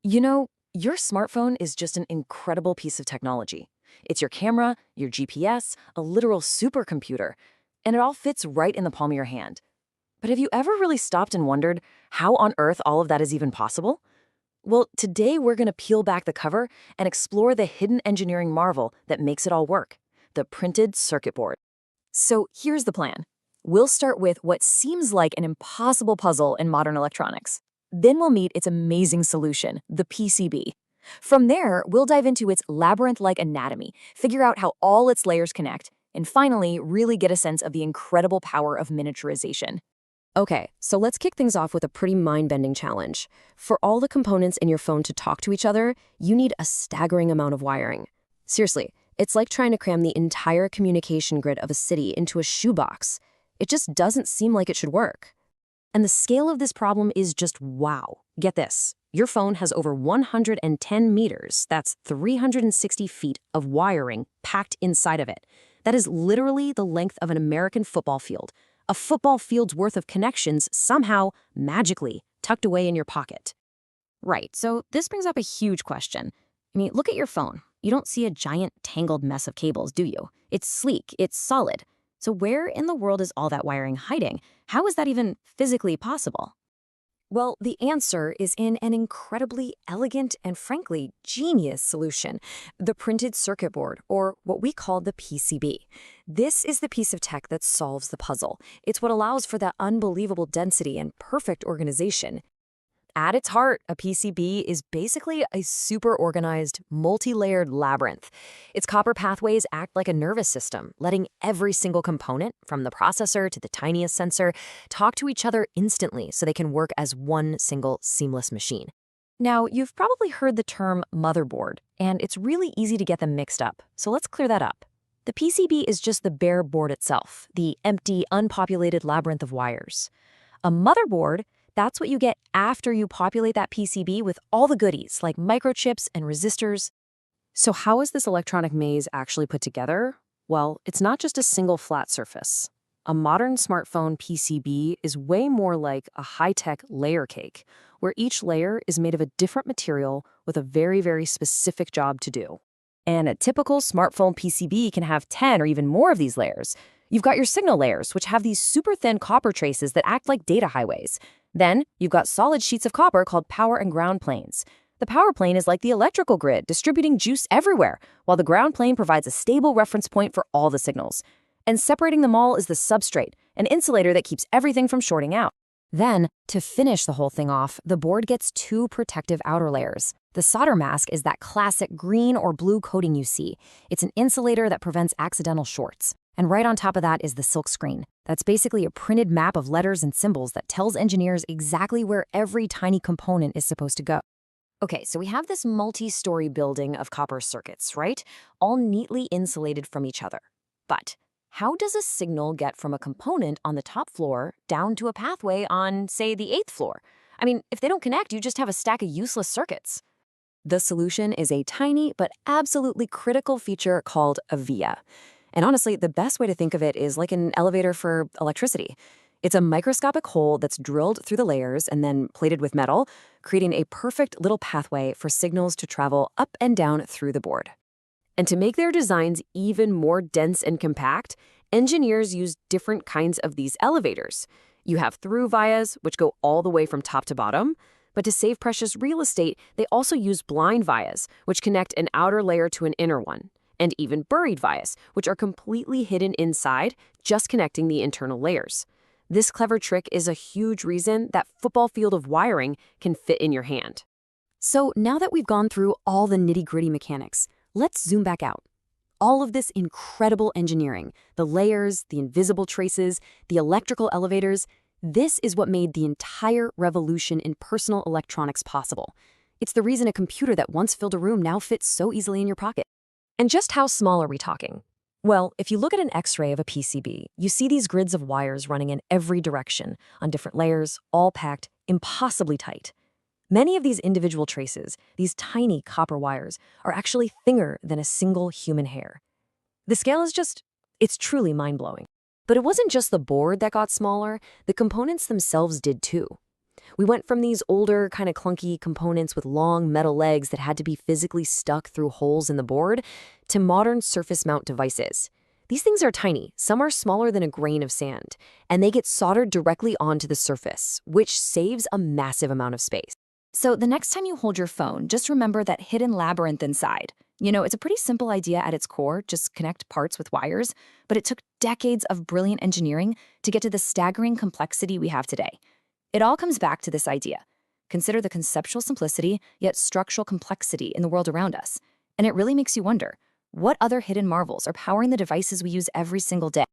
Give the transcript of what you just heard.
You know, your smartphone is just an incredible piece of technology. It's your camera, your GPS, a literal supercomputer, and it all fits right in the palm of your hand. But have you ever really stopped and wondered how on earth all of that is even possible? Well, today we're going to peel back the cover and explore the hidden engineering marvel that makes it all work, the printed circuit board. So here's the plan. We'll start with what seems like an impossible puzzle in modern electronics. Then we'll meet its amazing solution, the PCB. From there, we'll dive into its labyrinth-like anatomy, figure out how all its layers connect, and finally, really get a sense of the incredible power of miniaturization. Okay, so let's kick things off with a pretty mind-bending challenge. For all the components in your phone to talk to each other, you need a staggering amount of wiring. Seriously, it's like trying to cram the entire communication grid of a city into a shoebox. It just doesn't seem like it should work. And the scale of this problem is just wow. Get this. Your phone has over 110 meters, that's 360 feet of wiring packed inside of it. That is literally the length of an American football field. A football field's worth of connections somehow, magically, tucked away in your pocket. Right, so this brings up a huge question. I mean, look at your phone. You don't see a giant tangled mess of cables, do you? It's sleek, it's solid. So where in the world is all that wiring hiding? How is that even physically possible? Well, the answer is in an incredibly elegant and frankly genius solution, the printed circuit board, or what we call the PCB. This is the piece of tech that solves the puzzle. It's what allows for that unbelievable density and perfect organization. At its heart, a PCB is basically a super organized, multi-layered labyrinth. Its copper pathways act like a nervous system, letting every single component, from the processor to the tiniest sensor, talk to each other instantly so they can work as one single seamless machine. Now, you've probably heard the term motherboard, and it's really easy to get them mixed up, so let's clear that up. The PCB is just the bare board itself, the empty, unpopulated labyrinth of wires. A motherboard, that's what you get after you populate that PCB with all the goodies like microchips and resistors. So how is this electronic maze actually put together? Well, it's not just a single flat surface. A modern smartphone PCB is way more like a high-tech layer cake, where each layer is made of a different material with a very, very specific job to do. And a typical smartphone PCB can have 10 or even more of these layers. You've got your signal layers, which have these super thin copper traces that act like data highways. Then, you've got solid sheets of copper called power and ground planes. The power plane is like the electrical grid, distributing juice everywhere, while the ground plane provides a stable reference point for all the signals. And separating them all is the substrate, an insulator that keeps everything from shorting out. Then, to finish the whole thing off, the board gets two protective outer layers. The solder mask is that classic green or blue coating you see. It's an insulator that prevents accidental shorts. And right on top of that is the silk screen. That's basically a printed map of letters and symbols that tells engineers exactly where every tiny component is supposed to go. Okay, so we have this multi-story building of copper circuits, right? All neatly insulated from each other. But how does a signal get from a component on the top floor down to a pathway on, say, the 8th floor? I mean, if they don't connect, you just have a stack of useless circuits. The solution is a tiny but absolutely critical feature called a via. And honestly, the best way to think of it is like an elevator for electricity. It's a microscopic hole that's drilled through the layers and then plated with metal, creating a perfect little pathway for signals to travel up and down through the board. And to make their designs even more dense and compact, engineers use different kinds of these elevators. You have through vias, which go all the way from top to bottom. But to save precious real estate, they also use blind vias, which connect an outer layer to an inner one. And even buried vias, which are completely hidden inside, just connecting the internal layers. This clever trick is a huge reason that football field of wiring can fit in your hand. So now that we've gone through all the nitty-gritty mechanics, let's zoom back out. All of this incredible engineering, the layers, the invisible traces, the electrical elevators, this is what made the entire revolution in personal electronics possible. It's the reason a computer that once filled a room now fits so easily in your pocket. And just how small are we talking? Well, if you look at an X-ray of a PCB, you see these grids of wires running in every direction, on different layers, all packed impossibly tight. Many of these individual traces, these tiny copper wires, are actually thinner than a single human hair. The scale is it's truly mind-blowing. But it wasn't just the board that got smaller, the components themselves did too. We went from these older, kind of clunky components with long metal legs that had to be physically stuck through holes in the board to modern surface mount devices. These things are tiny, some are smaller than a grain of sand, and they get soldered directly onto the surface, which saves a massive amount of space. So the next time you hold your phone, just remember that hidden labyrinth inside. It's a pretty simple idea at its core, just connect parts with wires, but it took decades of brilliant engineering to get to the staggering complexity we have today. It all comes back to this idea. Consider the conceptual simplicity, yet structural complexity in the world around us. And it really makes you wonder, what other hidden marvels are powering the devices we use every single day?